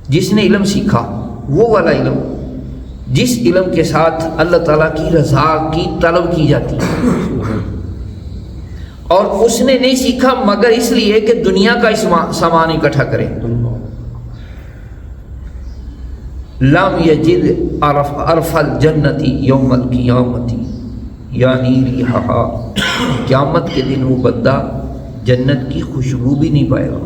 جس نے علم سیکھا وہ والا علم جس علم کے ساتھ اللہ تعالیٰ کی رضا کی طلب کی جاتی ہے، اور اس نے نہیں سیکھا مگر اس لیے کہ دنیا کا سامان اکٹھا کرے۔ لم یجد عرف الجنت یوم القیامت یعنی ریحہا، قیامت کے دن وہ بندہ جنت کی خوشبو بھی نہیں پائے گا۔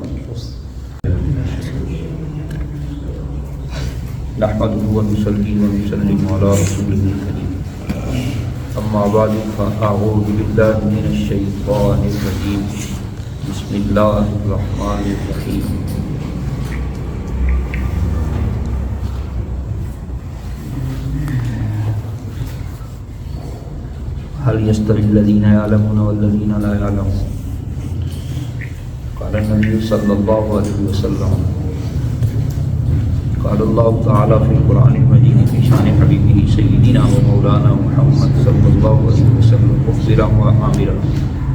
نحمدہ ونصلی ونسلم علی رسولہ الکریم، اما بعد فاعوذ باللہ من الشیطان الرجیم، بسم اللہ الرحمن الرحیم۔ هل يستوي الذين يعلمون والذين لا يعلمون؟ قال النبي صلى الله عليه وسلم، قال الله تعالى في القرآن المجيد في شان حبيبه سيدنا ومولانا محمد صلى الله عليه وسلم مخبرا وآمرا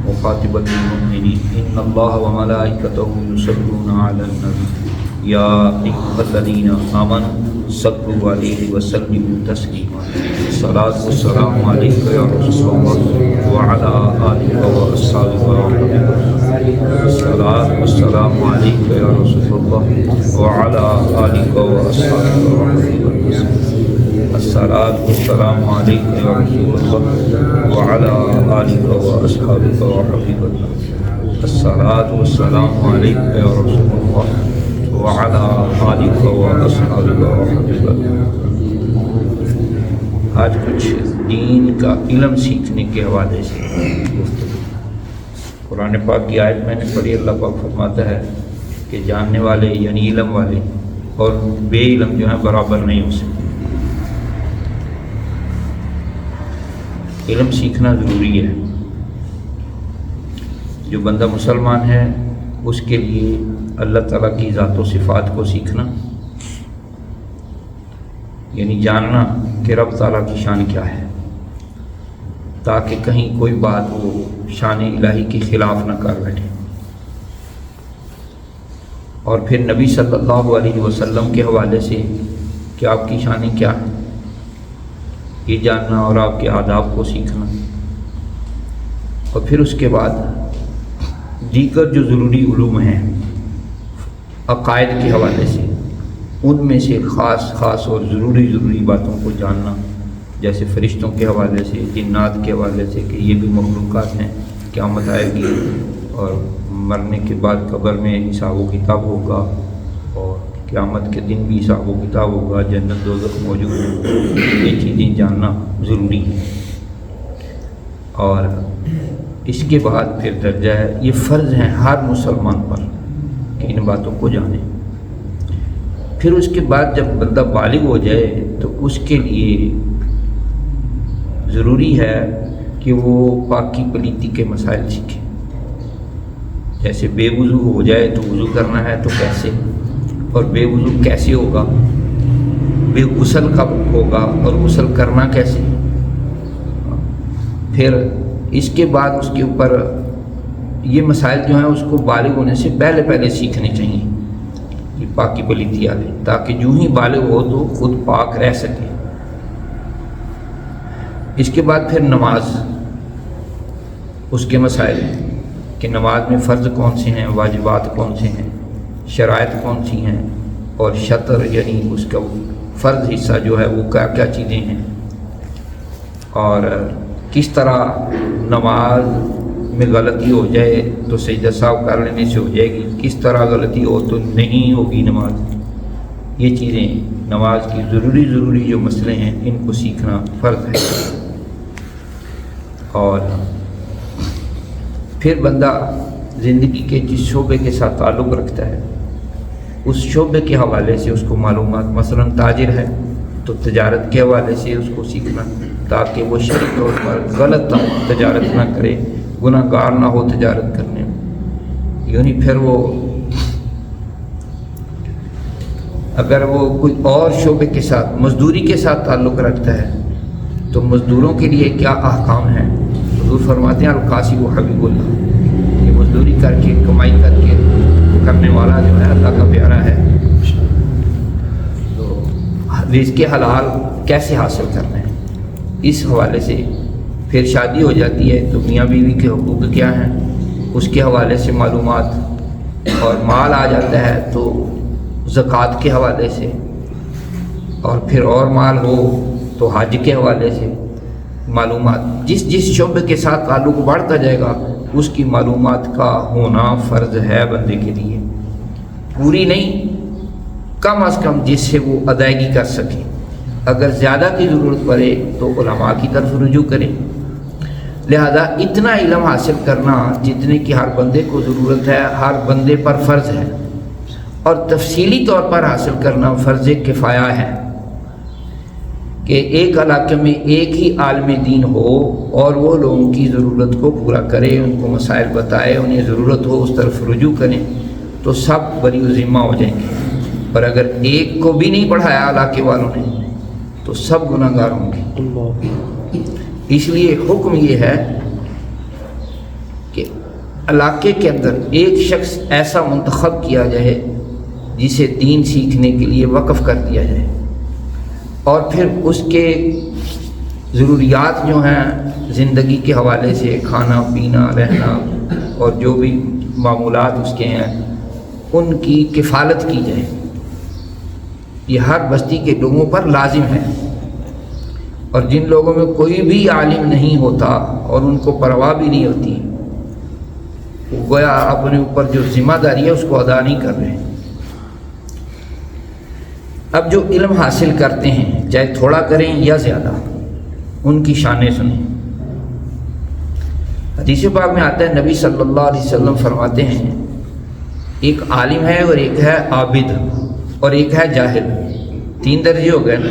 وخاطبا للمؤمنين إن الله وملائكته يصلون على النبي يا أيها الذين آمنوا صلوا عليه وسلموا تسليما، الصلاة والسلام عليك يا رسول الله وعلى آلك وأصحابك وحبيبك، الصلاة والسلام عليك يا رسول الله وعلى آلك وأصحابك وحبيبك، الصلاة والسلام عليك يا رسول الله وعلى آلك وأصحابك وحبيبك، الصلاة والسلام عليك يا رسول الله وعلى آلك وأصحابك وحبيبك۔ آج کچھ دین کا علم سیکھنے کے حوالے سے گفتگو۔ قرآن پاک کی آیت میں نے پڑھی، اللہ پاک فرماتا ہے کہ جاننے والے یعنی علم والے اور بے علم جو ہیں برابر نہیں ہو سکتے۔ علم سیکھنا ضروری ہے۔ جو بندہ مسلمان ہے اس کے لیے اللہ تعالیٰ کی ذات و صفات کو سیکھنا یعنی جاننا کہ رب تعالیٰ کی شان کیا ہے، تاکہ کہیں کوئی بات وہ شان الہی کے خلاف نہ کر بیٹھے۔ اور پھر نبی صلی اللہ علیہ وسلم کے حوالے سے کہ آپ کی شانیں کیا ہیں یہ جاننا اور آپ کے آداب کو سیکھنا، اور پھر اس کے بعد دیگر جو ضروری علوم ہیں عقائد کے حوالے سے ان میں سے خاص اور ضروری باتوں کو جاننا، جیسے فرشتوں کے حوالے سے، جنات کے حوالے سے کہ یہ بھی مخلوقات ہیں، قیامت آئے گی اور مرنے کے بعد قبر میں حساب و کتاب ہوگا، اور قیامت کے دن بھی حساب و کتاب ہوگا، جنت دوزخ موجود ہے، یہ چیزیں جاننا ضروری ہے۔ اور اس کے بعد پھر درجہ ہے، یہ فرض ہیں ہر مسلمان پر کہ ان باتوں کو جانیں۔ پھر اس کے بعد جب بندہ بالغ ہو جائے تو اس کے لیے ضروری ہے کہ وہ پاکی پلیتی کے مسائل سیکھے۔ جیسے بے وضو ہو جائے تو وضو کرنا ہے تو کیسے، اور بے وضو کیسے ہوگا، بے غسل کب ہوگا اور غسل کرنا کیسے۔ پھر اس کے بعد اس کے اوپر یہ مسائل جو ہیں اس کو بالغ ہونے سے پہلے سیکھنے چاہیے، یہ پاکی پلیتی والے، تاکہ جو ہی بالغ ہو تو خود پاک رہ سکے۔ اس کے بعد پھر نماز، اس کے مسائل کہ نماز میں فرض کون سے ہیں، واجبات کون سے ہیں، شرائط کون سی ہیں، اور شطر یعنی اس کا فرض حصہ جو ہے وہ کیا کیا چیزیں ہیں، اور کس طرح نماز میں غلطی ہو جائے تو سجدہ سہو کر لینے سے ہو جائے گی، کس طرح غلطی ہو تو نہیں ہوگی نماز۔ یہ چیزیں نماز کی ضروری جو مسئلے ہیں ان کو سیکھنا فرض ہے۔ اور پھر بندہ زندگی کے جس شعبے کے ساتھ تعلق رکھتا ہے اس شعبے کے حوالے سے اس کو معلومات، مثلا تاجر ہے تو تجارت کے حوالے سے اس کو سیکھنا تاکہ وہ شرعی طور پر غلط تجارت نہ کرے، گناہ گار نہ ہو تجارت کرنے میں۔ یعنی پھر وہ اگر وہ کوئی اور شعبے کے ساتھ مزدوری کے ساتھ تعلق رکھتا ہے تو مزدوروں کے لیے کیا احکام ہیں، حضور فرماتے ہیں القاسب و حبیب اللہ، یہ مزدوری کر کے کمائی کر کے کرنے والا جو ہے اللہ کا پیارا ہے۔ رزق حلال کیسے حاصل کرنا ہے، اس حوالے سے پھر شادی ہو جاتی ہے تو میاں بیوی کے حقوق کیا ہیں اس کے حوالے سے معلومات، اور مال آ جاتا ہے تو زکوٰۃ کے حوالے سے، اور پھر اور مال ہو تو حج کے حوالے سے معلومات، جس شعبے کے ساتھ تعلق بڑھتا جائے گا اس کی معلومات کا ہونا فرض ہے بندے کے لیے، پوری نہیں کم از کم جس سے وہ ادائیگی کر سکے، اگر زیادہ کی ضرورت پڑے تو علماء کی طرف رجوع کریں۔ لہذا اتنا علم حاصل کرنا جتنے کی ہر بندے کو ضرورت ہے، ہر بندے پر فرض ہے، اور تفصیلی طور پر حاصل کرنا فرض کفایہ ہے کہ ایک علاقے میں ایک ہی عالم دین ہو اور وہ لوگوں کی ضرورت کو پورا کرے، ان کو مسائل بتائے، انہیں ضرورت ہو اس طرف رجوع کریں تو سب بری و ذمہ ہو جائیں گے، اور اگر ایک کو بھی نہیں پڑھایا علاقے والوں نے تو سب گناہ گار ہوں گے۔ اس لیے حکم یہ ہے کہ علاقے کے اندر ایک شخص ایسا منتخب کیا جائے جسے دین سیکھنے کے لیے وقف کر دیا جائے، اور پھر اس کے ضروریات جو ہیں زندگی کے حوالے سے، کھانا پینا رہنا اور جو بھی معمولات اس کے ہیں ان کی کفالت کی جائے۔ یہ ہر بستی کے لوگوں پر لازم ہے، اور جن لوگوں میں کوئی بھی عالم نہیں ہوتا اور ان کو پرواہ بھی نہیں ہوتی، وہ گویا اپنے اوپر جو ذمہ داری ہے اس کو ادا نہیں کر رہے۔ اب جو علم حاصل کرتے ہیں چاہے تھوڑا کریں یا زیادہ، ان کی شانیں سنیں۔ حدیث پاک میں آتا ہے نبی صلی اللہ علیہ وسلم فرماتے ہیں ایک عالم ہے اور ایک ہے عابد اور ایک ہے جاہل، تین درجے ہو گئے نا،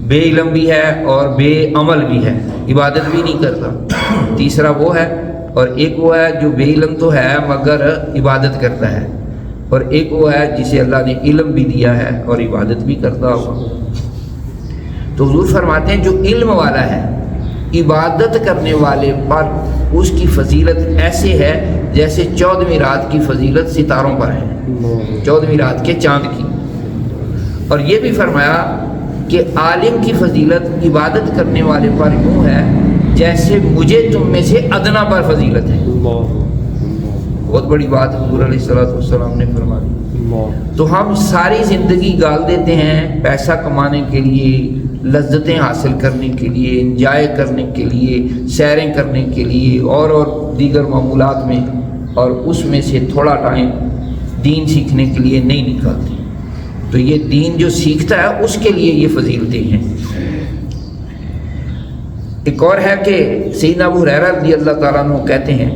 بے علم بھی ہے اور بے عمل بھی ہے، عبادت بھی نہیں کرتا، تیسرا وہ ہے، اور ایک وہ ہے جو بے علم تو ہے مگر عبادت کرتا ہے، اور ایک وہ ہے جسے اللہ نے علم بھی دیا ہے اور عبادت بھی کرتا ہوگا۔ تو حضور فرماتے ہیں جو علم والا ہے عبادت کرنے والے پر اس کی فضیلت ایسے ہے جیسے 14ویں رات کی فضیلت ستاروں پر ہے، 14ویں رات کے چاند کی۔ اور یہ بھی فرمایا کہ عالم کی فضیلت عبادت کرنے والے پر یوں ہے جیسے مجھے تم میں سے ادنا پر فضیلت ہے۔ بہت بڑی بات حضور علیہ الصلوۃ والسلام نے فرمائی۔ تو ہم ساری زندگی گال دیتے ہیں پیسہ کمانے کے لیے، لذتیں حاصل کرنے کے لیے، انجوائے کرنے کے لیے، سیریں کرنے کے لیے اور دیگر معمولات میں، اور اس میں سے تھوڑا ٹائم دین سیکھنے کے لیے نہیں نکالتے۔ تو یہ دین جو سیکھتا ہے اس کے لیے یہ فضیلتیں ہیں۔ ایک اور ہے کہ سیدنا ابو ہریرہ رضی اللہ تعالیٰ عنہ کہتے ہیں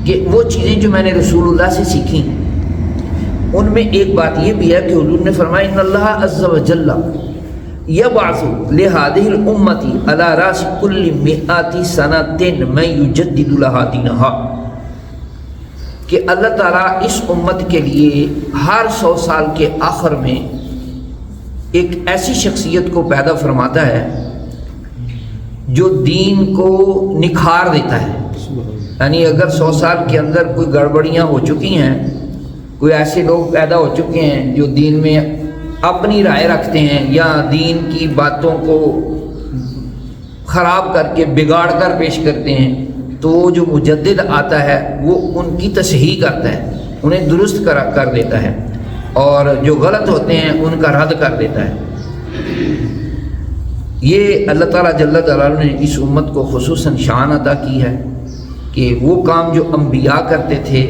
کہ وہ چیزیں جو میں نے رسول اللہ سے سیکھی ان میں ایک بات یہ بھی ہے کہ حضور نے فرمایا ان اللہ عز وجل یبعث لہذه الامت علی راس کل 100 سنۃ من یجدد لها دینها، کہ اللہ تعالیٰ اس امت کے لیے ہر 100 سال کے آخر میں ایک ایسی شخصیت کو پیدا فرماتا ہے جو دین کو نکھار دیتا ہے۔ یعنی اگر 100 سال کے اندر کوئی گڑبڑیاں ہو چکی ہیں، کوئی ایسے لوگ پیدا ہو چکے ہیں جو دین میں اپنی رائے رکھتے ہیں یا دین کی باتوں کو خراب کر کے بگاڑ کر پیش کرتے ہیں، تو وہ جو مجدد آتا ہے وہ ان کی تصحیح کرتا ہے، انہیں درست کر دیتا ہے، اور جو غلط ہوتے ہیں ان کا رد کر دیتا ہے۔ یہ اللہ تعالیٰ جل جلالہ نے اس امت کو خصوصاً شان عطا کی ہے کہ وہ کام جو انبیاء کرتے تھے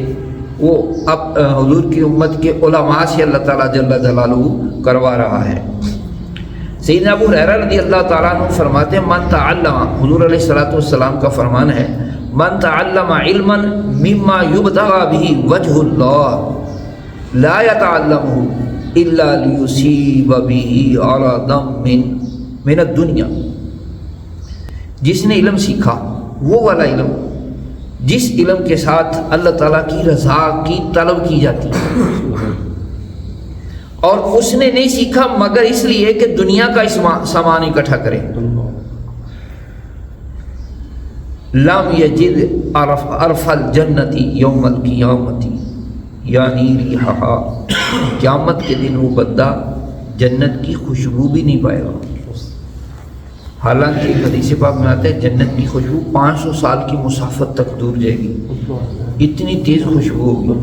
وہ اب حضور کی امت کے علماء سے اللہ تعالیٰ جل جلالہ کروا رہا ہے۔ سیدنا ابو ہریرہ رضی اللہ تعالیٰ عنہ فرماتے ہیں من تعلم، حضور علیہ الصلوۃ والسلام کا فرمان ہے من تعلم علما مما یبتغى به وجه اللہ لا يتعلمه الا ليصيب به عرضا من الدنیا، جس نے علم سیکھا وہ والا علم جس علم کے ساتھ اللہ تعالیٰ کی رضا کی طلب کی جاتی ہے، اور اس نے نہیں سیکھا مگر اس لیے کہ دنیا کا سامان اکٹھا کرے، لم یجد عرف الجنت یوم القیامت یعنی ریحہا، قیامت کے دن وہ بندہ جنت کی خوشبو بھی نہیں پائے گا. حالانکہ ایک حدیث پاک میں آتا ہے جنت کی خوشبو 500 سال کی مسافت تک دور جائے گی، اتنی تیز خوشبو ہوگی.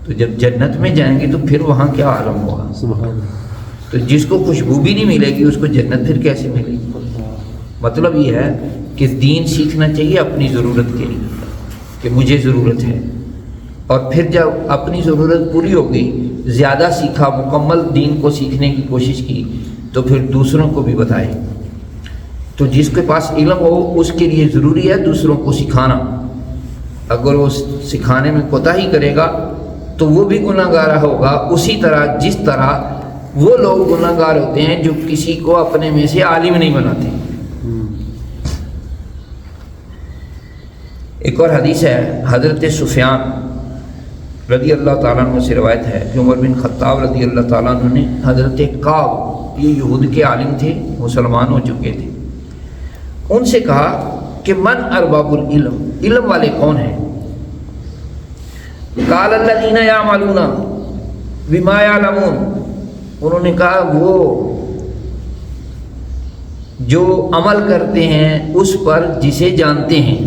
تو جب جنت میں جائیں گے تو پھر وہاں کیا عالم ہوگا. تو جس کو خوشبو بھی نہیں ملے گی اس کو جنت پھر کیسے ملے گی. مطلب یہ ہے کہ دین سیکھنا چاہیے اپنی ضرورت کے لیے کہ مجھے ضرورت ہے، اور پھر جب اپنی ضرورت پوری ہو گئی، زیادہ سیکھا، مکمل دین کو سیکھنے کی کوشش کی، تو پھر دوسروں کو بھی بتائے. تو جس کے پاس علم ہو اس کے لیے ضروری ہے دوسروں کو سکھانا. اگر وہ سکھانے میں کوتاہی کرے گا تو وہ بھی گناہ گار ہوگا، اسی طرح جس طرح وہ لوگ گناہ گار ہوتے ہیں جو کسی کو اپنے میں سے عالم نہیں بناتے. ایک اور حدیث ہے حضرت سفیان رضی اللہ تعالیٰ عنہ سے روایت ہے کہ عمر بن خطاب رضی اللہ تعالیٰ عنہ نے حضرت کعب، یہ یہود کے عالم تھے، مسلمان ہو چکے تھے، ان سے کہا کہ من ارباب العلم، علم والے کون ہیں؟ قال الذین یعملون بما یعلمون، انہوں نے کہا وہ جو عمل کرتے ہیں اس پر جسے جانتے ہیں،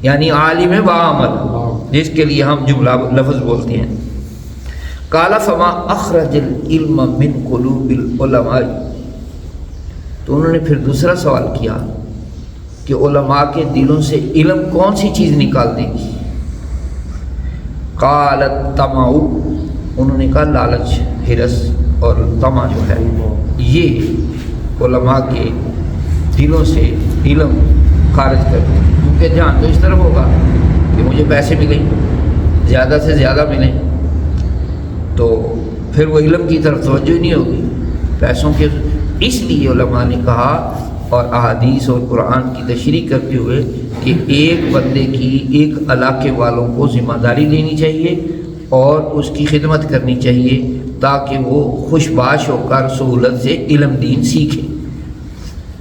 یعنی عالم باعمل، جس کے لیے ہم جملہ لفظ بولتے ہیں. قال فما اخرج العلم من قلوب العلماء، تو انہوں نے پھر دوسرا سوال کیا کہ علماء کے دلوں سے علم کون سی چیز نکال دے گی؟ قال الطمع، انہوں نے کہا لالچ، ہرس اور طمع جو ہے یہ علماء کے دلوں سے علم خارج کر دیں. کیونکہ جہاں تو اس طرف ہوگا کہ مجھے پیسے ملیں، زیادہ سے زیادہ ملیں، تو پھر وہ علم کی طرف توجہ ہی نہیں ہوگی، پیسوں کے. اس لیے علماء نے کہا اور احادیث اور قرآن کی تشریح کرتے ہوئے کہ ایک بندے کی ایک علاقے والوں کو ذمہ داری لینی چاہیے اور اس کی خدمت کرنی چاہیے تاکہ وہ خوش باش ہو کر سہولت سے علم دین سیکھے.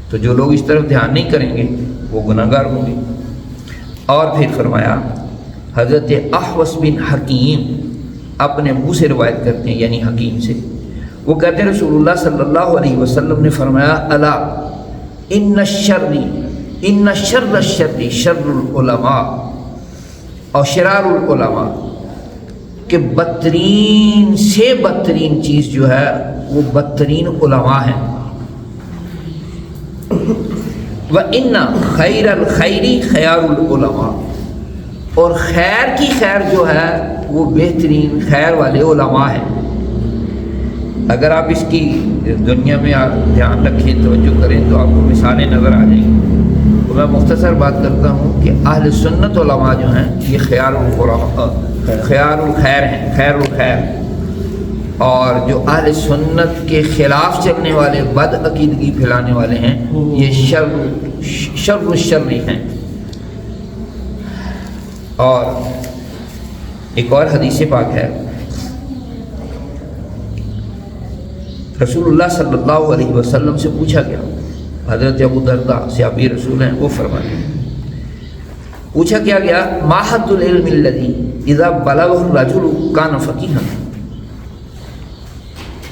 تو جو لوگ اس طرف دھیان نہیں کریں گے وہ گناہ گار ہوں گے. اور پھر فرمایا حضرت احوص بن حکیم اپنے منہ سے روایت کرتے ہیں، یعنی حکیم سے، وہ کہتے ہیں رسول اللہ صلی اللہ علیہ وسلم نے فرمایا الا ان شر الشر شر العلماء اور شرار العلماء، کہ بدترین سے بدترین چیز جو ہے وہ بدترین علماء ہیں. وَإِنَّ خَيْرَ الْخَيْرِ خَيَارُ الْعُلَمَاء، اور خیر کی خیر جو ہے وہ بہترین خیر والے علماء ہیں. اگر آپ اس کی دنیا میں دھیان رکھیں، توجہ کریں تو آپ کو مثالیں نظر آ جائیں گی. تو میں مختصر بات کرتا ہوں کہ اہل سنت علماء جو ہیں یہ خیار الخیر ہیں، خیر الخیر. اور جو اہل سنت کے خلاف چلنے والے، بد عقیدگی پھیلانے والے ہیں، یہ شر الشر ہیں. اور ایک اور حدیث پاک ہے، رسول اللہ صلی اللہ علیہ وسلم سے پوچھا گیا، حضرت ابو درداء صحابی رسول ہیں، وہ فرماتے ہیں، پوچھا کیا گیا ما حد العلم الذی اذا بلغ الرجل کان فقیہا،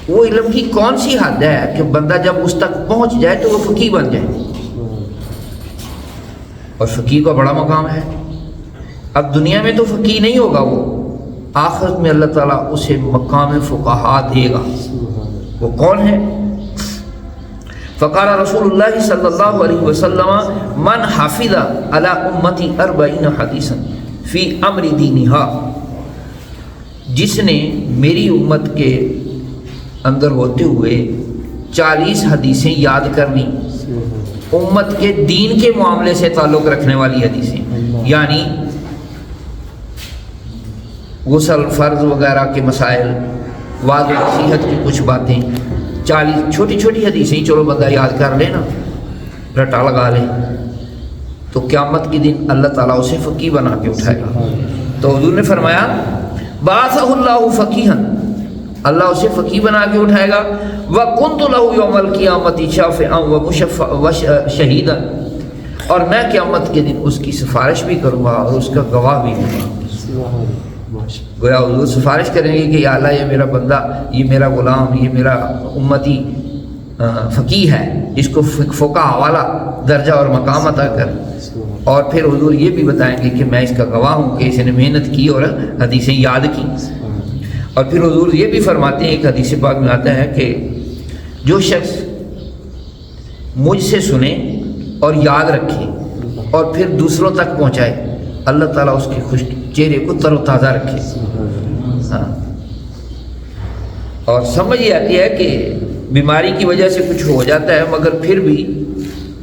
وہ علم کی کون سی حد ہے کہ بندہ جب اس تک پہنچ جائے تو وہ فقیہ بن جائے. اور فقیہ کا بڑا مقام ہے. اب دنیا میں تو فقیہ نہیں ہوگا، وہ آخرت میں اللہ تعالیٰ اسے مقام فقہا دے گا. وہ کون ہے؟ فقال رسول اللہ صلی اللہ علیہ وسلم من حافظ علی امتی 40 حدیثا فی امر دینہا، جس نے میری امت کے اندر ہوتے ہوئے 40 حدیثیں یاد کر لیں، امت کے دین کے معاملے سے تعلق رکھنے والی حدیثیں، یعنی غسل فرض وغیرہ کے مسائل، وعظ و نصیحت کی کچھ باتیں، 40 چھوٹی چھوٹی حدیثیں چلو بندہ یاد کر لے نا، رٹا لگا لے، تو قیامت کے دن اللہ تعالیٰ اسے فقیہ بنا کے اٹھائے گا. تو حضور نے فرمایا بعثہ اللہ فقیہا، اللہ اسے فقیہ بنا کے اٹھائے گا. وَكُنْتُ لَهُ يَوْمَ الْقِيَامَةِ شَافِعًا وَشَهِيدًا، اور میں قیامت کے دن اس کی سفارش بھی کروں گا اور اس کا گواہ بھی ہوں گا. گویا حضور سفارش کریں گے کہ یا اللہ یہ میرا بندہ، یہ میرا غلام، یہ میرا امتی فقیہ ہے، اس کو فقہ والا درجہ اور مقام عطا کر. اور پھر حضور یہ بھی بتائیں گے کہ میں اس کا گواہ ہوں کہ اس نے محنت کی اور حدیثیں یاد کی. اور پھر حضور یہ بھی فرماتے ہیں، ایک حدیث پاک میں آتا ہے کہ جو شخص مجھ سے سنے اور یاد رکھے اور پھر دوسروں تک پہنچائے، اللہ تعالیٰ اس کے خوش چہرے کو تر و تازہ رکھے. ہاں، اور سمجھ یہ آتی ہے کہ بیماری کی وجہ سے کچھ ہو جاتا ہے، مگر پھر بھی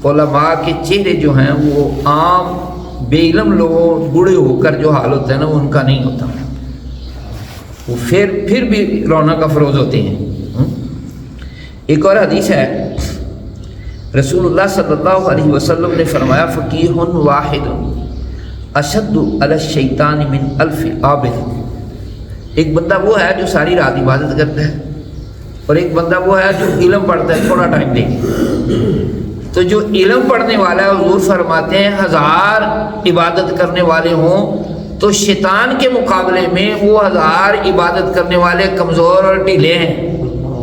علماء کے چہرے جو ہیں وہ عام بے علم لوگوں بوڑھے ہو کر جو حال ہوتا ہے نا وہ ان کا نہیں ہوتا، وہ پھر بھی رونق افروز ہوتے ہیں. ایک اور حدیث ہے، رسول اللہ صلی اللہ علیہ وسلم نے فرمایا فقیہ واحد اشد علی الشیطان من الف عابد. ایک بندہ وہ ہے جو ساری رات عبادت کرتا ہے، اور ایک بندہ وہ ہے جو علم پڑھتا ہے تھوڑا ٹائم دے کے. تو جو علم پڑھنے والا ہے حضور فرماتے ہیں 1000 عبادت کرنے والے ہوں تو شیطان کے مقابلے میں وہ 1000 عبادت کرنے والے کمزور اور ڈھیلے ہیں،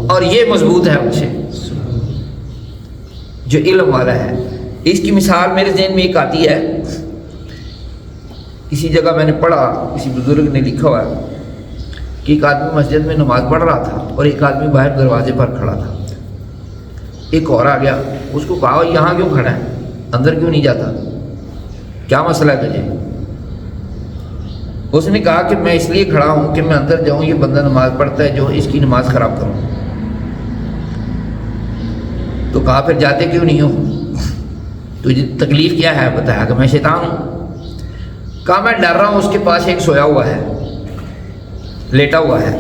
اور یہ مضبوط ہے ان سے جو علم والا ہے. اس کی مثال میرے ذہن میں ایک آتی ہے، کسی جگہ میں نے پڑھا، کسی بزرگ نے لکھا ہوا ہے کہ ایک آدمی مسجد میں نماز پڑھ رہا تھا اور ایک آدمی باہر دروازے پر کھڑا تھا. ایک اور آ گیا، اس کو کہا یہاں کیوں کھڑا ہے، اندر کیوں نہیں جاتا، کیا مسئلہ ہے تجھے؟ اس نے کہا کہ میں اس لیے کھڑا ہوں کہ میں اندر جاؤں، یہ بندہ نماز پڑھتا ہے جو اس کی نماز خراب کروں. تو کہا پھر جاتے کیوں نہیں ہو، تجھے تکلیف کیا ہے؟ بتایا کہ میں شیطان ہوں. کہا میں ڈر رہا ہوں، اس کے پاس ایک سویا ہوا ہے، لیٹا ہوا ہے،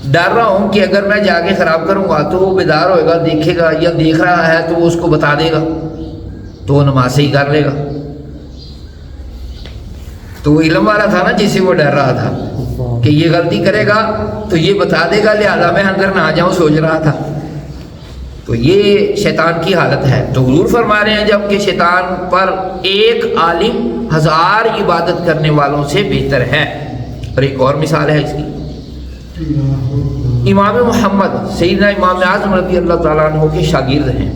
ڈر رہا ہوں کہ اگر میں جا کے خراب کروں گا تو وہ بیدار ہوئے گا، دیکھے گا یا دیکھ رہا ہے تو وہ اس کو بتا دے گا تو وہ نماز صحیح کر لے گا. تو وہ علم والا تھا نا جس سے وہ ڈر رہا تھا کہ یہ غلطی کرے گا تو یہ بتا دے گا، لہذا میں اندر نہ آ جاؤں سوچ رہا تھا. تو یہ شیطان کی حالت ہے. تو حضور فرما رہے ہیں جب کہ شیطان پر ایک عالم 1000 عبادت کرنے والوں سے بہتر ہے. اور ایک اور مثال ہے اس کی، امام محمد سیدنا امام اعظم رضی اللہ تعالیٰ عنہ کے شاگرد ہیں.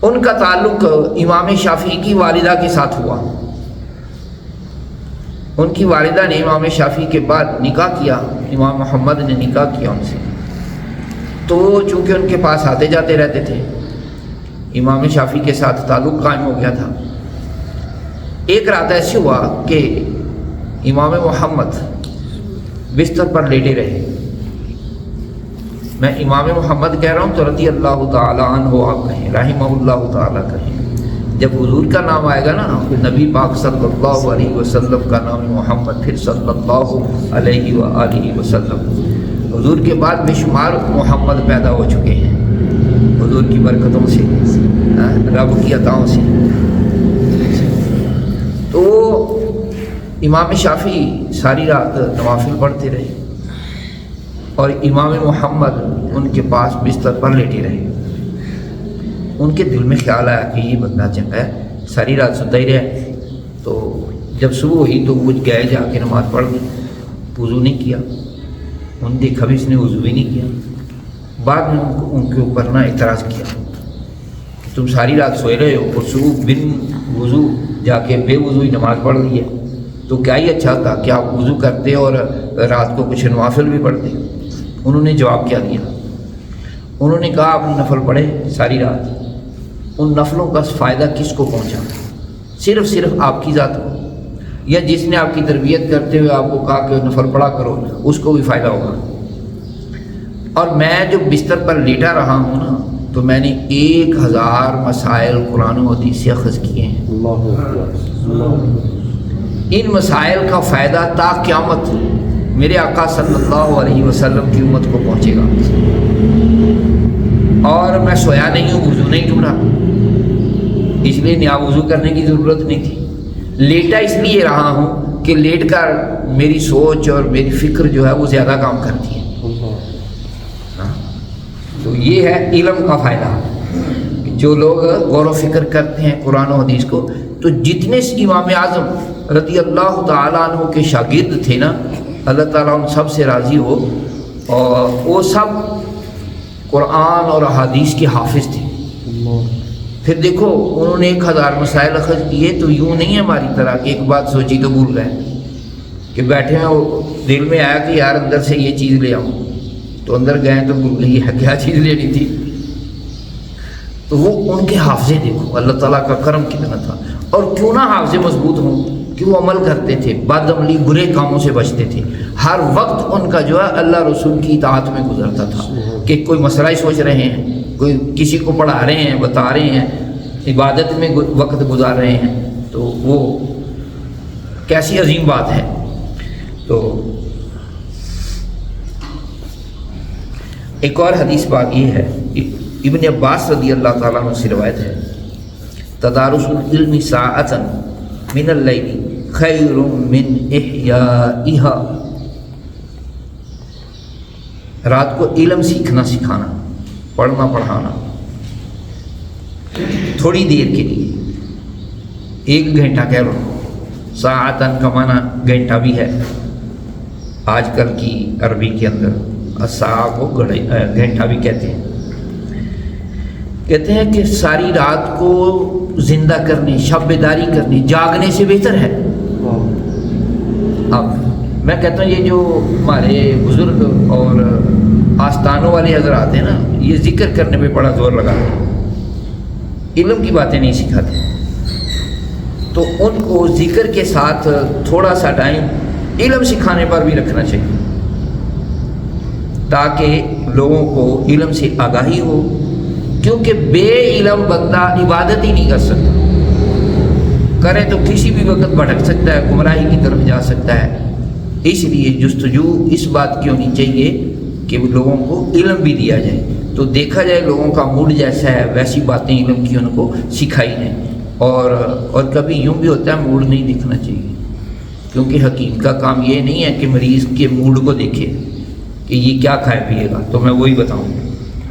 ان کا تعلق امام شافعی کی والدہ کے ساتھ ہوا. ان کی والدہ نے امام شافعی کے بعد نکاح کیا، امام محمد نے نکاح کیا ان سے. تو چونکہ ان کے پاس آتے جاتے رہتے تھے، امام شافعی کے ساتھ تعلق قائم ہو گیا تھا. ایک رات ایسی ہوا کہ امام محمد بستر پر لیٹے رہے. میں امام محمد کہہ رہا ہوں تو رضی اللہ تعالیٰ عنہ آپ کہیں، رحمہ اللہ تعالیٰ کہیں. جب حضور کا نام آئے گا نا، نبی پاک صلی اللہ علیہ وسلم کا نام محمد، پھر صلی اللہ علیہ وآلہ وسلم. حضور کے بعد بے شمار محمد پیدا ہو چکے ہیں حضور کی برکتوں سے، رب کی عطاؤں سے. تو امام شافعی ساری رات نوافل پڑھتے رہے اور امام محمد ان کے پاس بستر پر لیٹے رہے. ان کے دل میں خیال آیا کہ یہ بندہ چنگا ہے، ساری رات سوتا ہی رہا. تو جب صبح ہوئی تو وہ گئے جا کے نماز پڑھ لی، وضو نہیں کیا. ان دیکھا بھی اس نے وضو بھی نہیں کیا. بعد میں ان کے اوپر نہ اعتراض کیا کہ تم ساری رات سوئے رہے ہو اور صبح بن وضو جا کے بے وضوئی نماز پڑھ لی ہے، تو کیا ہی اچھا تھا کہ آپ وضو کرتے اور رات کو کچھ نوافل بھی پڑھتے. انہوں نے جواب کیا دیا؟ انہوں نے کہا آپ نفل پڑھے ساری رات، ان نفلوں کا فائدہ کس کو پہنچا؟ صرف آپ کی ذات کو، یا جس نے آپ کی تربیت کرتے ہوئے آپ کو کہا کہ نفل پڑھا کرو اس کو بھی فائدہ ہوگا. اور میں جو بستر پر لیٹا رہا ہوں نا، تو میں نے 1000 مسائل قرآن و حدیث سے اخذ کیے ہیں. ان مسائل کا فائدہ تا قیامت میرے آقا صلی اللہ علیہ وسلم کی امت کو پہنچے گا. اور میں سویا نہیں ہوں، وضو نہیں ٹوٹا، اس لیے نیا وضو کرنے کی ضرورت نہیں تھی. لیٹا اس لیے رہا ہوں کہ لیٹ کر میری سوچ اور میری فکر جو ہے وہ زیادہ کام کرتی ہے. تو یہ ہے علم کا فائدہ. جو لوگ غور و فکر کرتے ہیں قرآن و حدیث کو، تو جتنے امام اعظم رضی اللہ تعالیٰ عنہ کے شاگرد تھے نا، اللہ تعالیٰ ان سب سے راضی ہو، اور وہ سب قرآن اور احادیث کے حافظ تھے۔ پھر دیکھو انہوں نے 1000 مسائل اخذ کیے، تو یوں نہیں ہے ہماری طرح کہ ایک بات سوچی تو بھول گئے، کہ بیٹھے ہیں وہ دل میں آیا کہ یار اندر سے یہ چیز لے آؤں، تو اندر گئے تو بھول گئی ہے کیا چیز لینی تھی۔ تو وہ ان کے حافظے دیکھو، اللہ تعالیٰ کا کرم کتنا تھا، اور کیوں نہ حافظے مضبوط ہوں، کہ وہ عمل کرتے تھے، بد عملی برے کاموں سے بچتے تھے، ہر وقت ان کا جو ہے اللہ رسول کی اطاعت میں گزرتا تھا، کہ کوئی مسئلہ ہی سوچ رہے ہیں، کوئی کسی کو پڑھا رہے ہیں، بتا رہے ہیں، عبادت میں وقت گزار رہے ہیں، تو وہ کیسی عظیم بات ہے۔ تو ایک اور حدیث بات یہ ہے، ابن عباس رضی اللہ تعالیٰ عنہ سے روایت ہے، تدارس العلم ساعۃ من اللیل خیر من احیائها، رات کو علم سیکھنا سکھانا، پڑھنا پڑھانا تھوڑی دیر کے لیے، 1 گھنٹہ کہہ لو، ساعتن کا معنی گھنٹہ بھی ہے آج کل کی عربی کے اندر، الساعہ کو گھنٹہ بھی کہتے ہیں۔ کہتے ہیں کہ ساری رات کو زندہ کرنے، شب بیداری کرنے، جاگنے سے بہتر ہے۔ اب میں کہتا ہوں یہ جو ہمارے بزرگ اور آستانوں والے حضرات ہیں نا، یہ ذکر کرنے پہ بڑا زور لگاتے ہیں، علم کی باتیں نہیں سکھاتے، تو ان کو ذکر کے ساتھ تھوڑا سا ٹائم علم سکھانے پر بھی رکھنا چاہیے، تاکہ لوگوں کو علم سے آگاہی ہو، کیونکہ بے علم بندہ عبادت ہی نہیں کر سکتا، کرے تو کسی بھی وقت بھٹک سکتا ہے، گمراہی کی طرف جا سکتا ہے۔ اس لیے جستجو اس بات کی ہونی چاہیے کہ لوگوں کو علم بھی دیا جائے، تو دیکھا جائے لوگوں کا موڈ جیسا ہے ویسی باتیں علم کی ان کو سکھائی جائیں، اور کبھی یوں بھی ہوتا ہے موڈ نہیں دیکھنا چاہیے، کیونکہ حکیم کا کام یہ نہیں ہے کہ مریض کے موڈ کو دیکھے کہ یہ کیا کھائے پیے گا تو میں وہی بتاؤں۔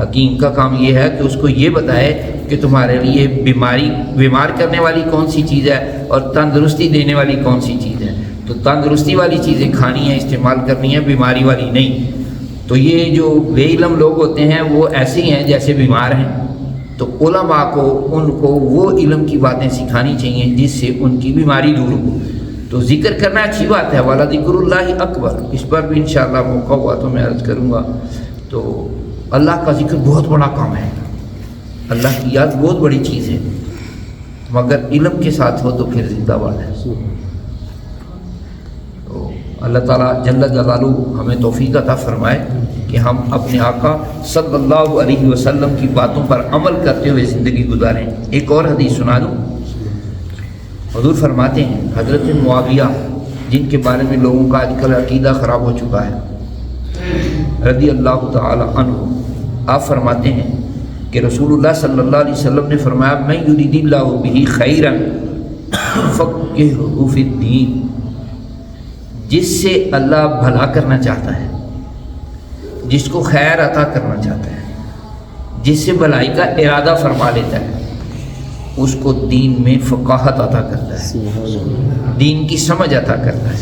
حکیم کا کام یہ ہے کہ اس کو یہ بتائے کہ تمہارے لیے بیمار کرنے والی کون سی چیز ہے اور تندرستی دینے والی کون سی چیز ہے، تو تندرستی والی چیزیں کھانی ہیں، استعمال کرنی ہے، بیماری والی نہیں۔ تو یہ جو بے علم لوگ ہوتے ہیں وہ ایسے ہی ہیں جیسے بیمار ہیں، تو علماء کو ان کو وہ علم کی باتیں سکھانی چاہیے جس سے ان کی بیماری دور ہو۔ تو ذکر کرنا اچھی بات ہے، والا ذکر اللہ اکبر، اس پر بھی انشاءاللہ موقع ہوا تو میں عرض کروں گا۔ تو اللہ کا ذکر بہت بڑا کام ہے، اللہ کی یاد بہت بڑی چیز ہے، مگر علم کے ساتھ ہو تو پھر زندہ باد ہے۔ تو اللہ تعالیٰ جل جلالہ ہمیں توفیق عطا فرمائے کہ ہم اپنے آقا صلی اللہ علیہ وسلم کی باتوں پر عمل کرتے ہوئے زندگی گزاریں۔ ایک اور حدیث سنا دوں، حضور فرماتے ہیں، حضرت معاویہ جن کے بارے میں لوگوں کا آج کل عقیدہ خراب ہو چکا ہے رضی اللہ تعالی عنہ، آپ فرماتے ہیں کہ رسول اللہ صلی اللہ علیہ وسلم نے فرمایا، میں یرید اللہ بہ خیرا یفقہہ فی الدین، جس سے اللہ بھلا کرنا چاہتا ہے، جس کو خیر عطا کرنا چاہتا ہے، جس سے بھلائی کا ارادہ فرما لیتا ہے، اس کو دین میں فقاہت عطا کرتا ہے، دین کی سمجھ عطا کرتا ہے۔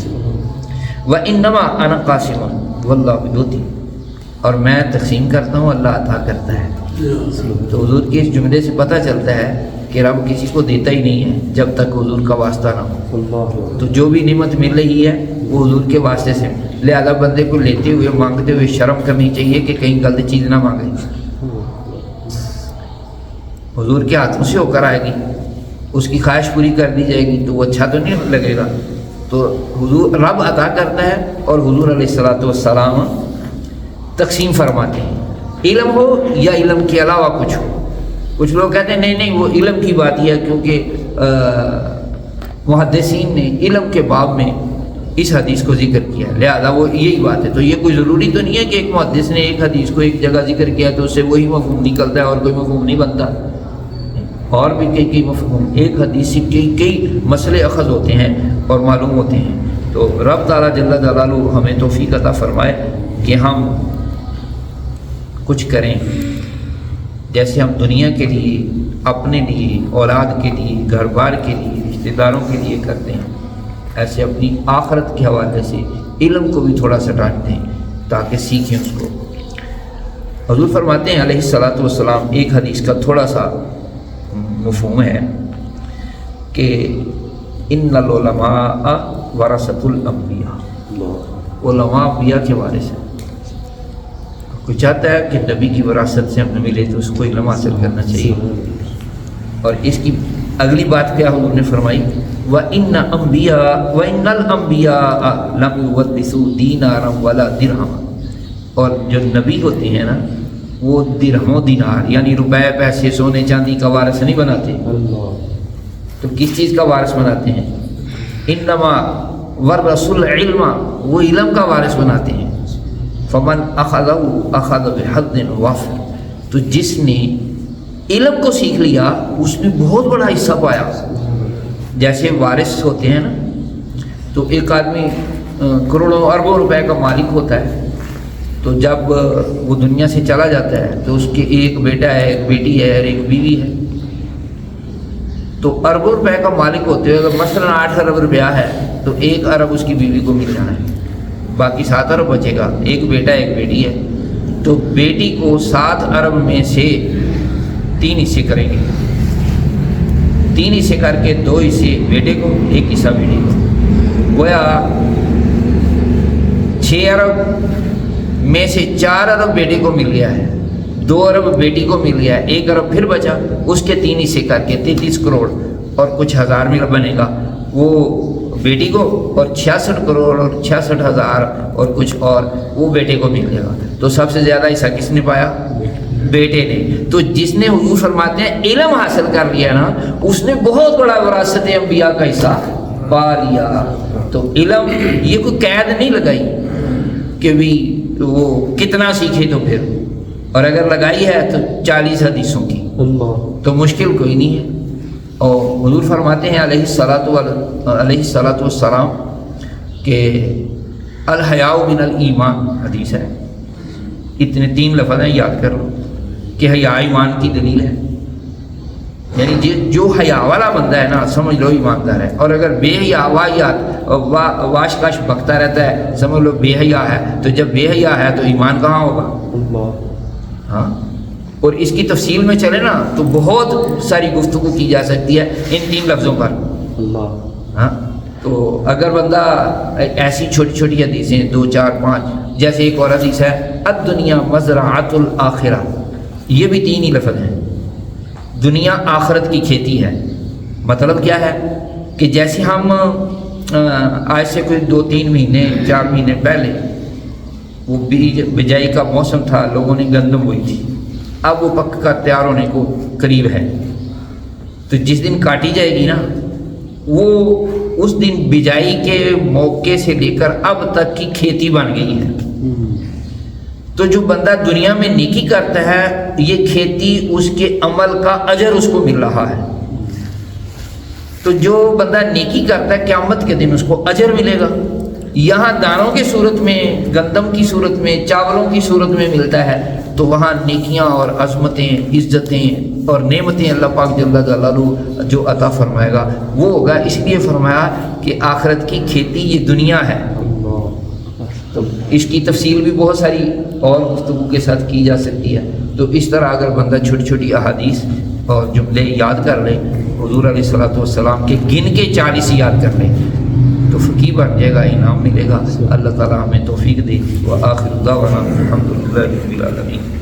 وَإِنَّمَا أَنَا قَاسِمٌ وَاللَّهُ يُؤْتِي، اور میں تقسیم کرتا ہوں، اللہ عطا کرتا ہے۔ تو حضور کے اس جملے سے پتہ چلتا ہے کہ رب کسی کو دیتا ہی نہیں ہے جب تک حضور کا واسطہ نہ ہو، تو جو بھی نعمت مل رہی ہے وہ حضور کے واسطے سے، لہذا بندے کو لیتے ہوئے مانگتے ہوئے شرم کرنی چاہیے کہ کہیں غلط چیز نہ مانگے، حضور کے ہاتھوں سے ہو کر آئے گی، اس کی خواہش پوری کر دی جائے گی تو وہ اچھا تو نہیں لگے گا۔ تو حضور رب عطا کرتا ہے اور حضور علیہ الصلوۃ والسلام تقسیم فرماتے ہیں، علم ہو یا علم کے علاوہ کچھ ہو۔ کچھ لوگ کہتے ہیں نہیں وہ علم کی بات ہی ہے، کیونکہ محدثین نے علم کے باب میں اس حدیث کو ذکر کیا ہے، لہذا وہ یہی بات ہے۔ تو یہ کوئی ضروری تو نہیں ہے کہ ایک محدث نے ایک حدیث کو ایک جگہ ذکر کیا تو اس سے وہی مفہوم نکلتا ہے اور کوئی مفہوم نہیں بنتا، اور بھی کئی مفہوم، ایک حدیث سے کئی مسئلے اخذ ہوتے ہیں اور معلوم ہوتے ہیں۔ تو رب تعالیٰ جل جلالہ ہمیں توفیق عطا فرمائے کہ ہم کچھ کریں، جیسے ہم دنیا کے لیے، اپنے لیے، اولاد کے لیے، گھر بار کے لیے، رشتہ داروں کے لیے کرتے ہیں، ایسے اپنی آخرت کے حوالے سے علم کو بھی تھوڑا سا ڈانٹ دیں تاکہ سیکھیں اس کو۔ حضور فرماتے ہیں علیہ الصلاۃ والسلام، ایک حدیث کا تھوڑا سا مفہوم ہے کہ ان العلماء ورثۃ الانبیاء، علماء انبیاء کے وارث ہیں۔ کوئی چاہتا ہے کہ نبی کی وراثت سے ہم نے ملے تو اس کو علم حاصل کرنا چاہیے۔ اور اس کی اگلی بات کیا حضور نے فرمائی، وَإِنَّ الْأَنْبِيَاءَ لَمْ يُوَرِّثُوا دِينَارًا وَلَا دِرْهَمًا، اور جو نبی ہوتے ہیں نا وہ درہم و دینار یعنی روپے پیسے سونے چاندی کا وارث نہیں بناتے، تو کس چیز کا وارث بناتے ہیں؟ انما ورثوا العلم، وہ علم کا وارث بناتے ہیں۔ فمن اخذہ اخذ بحظ وافر، تو جس نے علم کو سیکھ لیا اس نے بہت بڑا حصہ پایا۔ جیسے وارث ہوتے ہیں نا، تو ایک آدمی کروڑوں اربوں روپے کا مالک ہوتا ہے، تو جب وہ دنیا سے چلا جاتا ہے تو اس کے ایک بیٹا ہے، ایک بیٹی ہے اور ایک بیوی ہے۔ تو اربوں روپے کا مالک ہوتے ہوئے اگر مثلاً 8 ارب روپیہ ہے تو 1 ارب اس کی بیوی کو مل جانا ہے، باقی 7 ارب بچے گا۔ ایک بیٹا ایک بیٹی ہے، تو بیٹی کو 7 ارب میں سے 3 حصے کریں گے، 3 حصے کر کے 2 حصے بیٹے کو، 1 حصہ بیٹی کو، گویا 6 ارب میں سے 4 ارب بیٹے کو مل گیا ہے، 2 ارب بیٹی کو مل گیا ہے، 1 ارب پھر بچا، اس کے 3 حصے کر کے 33 کروڑ اور کچھ ہزار مل بنے گا وہ بیٹی کو، اور 66 کروڑ اور 66 ہزار اور کچھ اور وہ بیٹے کو مل جائے گا۔ تو سب سے زیادہ حصہ کس نے پایا؟ بیٹے نے۔ تو جس نے حضور فرماتے ہیں علم حاصل کر لیا نا، اس نے بہت بڑا وراثت انبیاء کا حصہ پا لیا۔ تو علم یہ کوئی قید نہیں لگائی کہ بھی وہ کتنا سیکھے تو پھر، اور اگر لگائی ہے تو 40 حدیثوں کی، تو مشکل کوئی نہیں ہے۔ اور حضور فرماتے ہیں علیہ الصلاۃ والسلام کہ الحیاء من الایمان، حدیث ہے، اتنے 3 لفظ ہیں، یاد کر لو کہ حیا ایمان کی دلیل ہے۔ یعنی جو حیا والا بندہ ہے نا، سمجھ لو ایماندار ہے، اور اگر بے حیا واش کاش بکتا رہتا ہے، سمجھ لو بے حیا ہے۔ تو جب بے حیا ہے تو ایمان کہاں ہوگا؟ ہاں، اور اس کی تفصیل میں چلے نا تو بہت ساری گفتگو کی جا سکتی ہے ان 3 لفظوں پر۔ ہاں، تو اگر بندہ ایسی چھوٹی چھوٹی حدیثیں 2 4 5، جیسے ایک اور حدیث ہے الدنیا مزرعۃ الآخرہ، یہ بھی 3 ہی لفظ ہیں، دنیا آخرت کی کھیتی ہے۔ مطلب کیا ہے کہ جیسے ہم آج سے کوئی 2 3 مہینے 4 مہینے پہلے وہ بجائی کا موسم تھا، لوگوں نے گندم بوئی تھی، اب وہ پک کر تیار ہونے کو قریب ہے، تو جس دن کاٹی جائے گی نا، وہ اس دن بجائی کے موقع سے لے کر اب تک کی کھیتی بن گئی ہے۔ تو جو بندہ دنیا میں نیکی کرتا ہے، یہ کھیتی اس کے عمل کا اجر اس کو مل رہا ہے۔ تو جو بندہ نیکی کرتا ہے قیامت کے دن اس کو اجر ملے گا۔ یہاں دانوں کی صورت میں، گندم کی صورت میں، چاولوں کی صورت میں ملتا ہے، تو وہاں نیکیاں اور عظمتیں، عزتیں اور نعمتیں اللہ پاک جل جلالہ جو عطا فرمائے گا وہ ہوگا۔ اس لیے فرمایا کہ آخرت کی کھیتی یہ دنیا ہے۔ تو اس کی تفصیل بھی بہت ساری اور گفتگو کے ساتھ کی جا سکتی ہے۔ تو اس طرح اگر بندہ چھوٹی چھوٹی احادیث اور جملے یاد کر لے، حضور علیہ الصلوۃ والسلام کے گن کے 40 یاد کر لے، تو فقیہ بن جائے گا، انعام ملے گا۔ اللہ تعالیٰ ہمیں توفیق دے۔ وآخر دعوانا الحمد للہ رب العالمین۔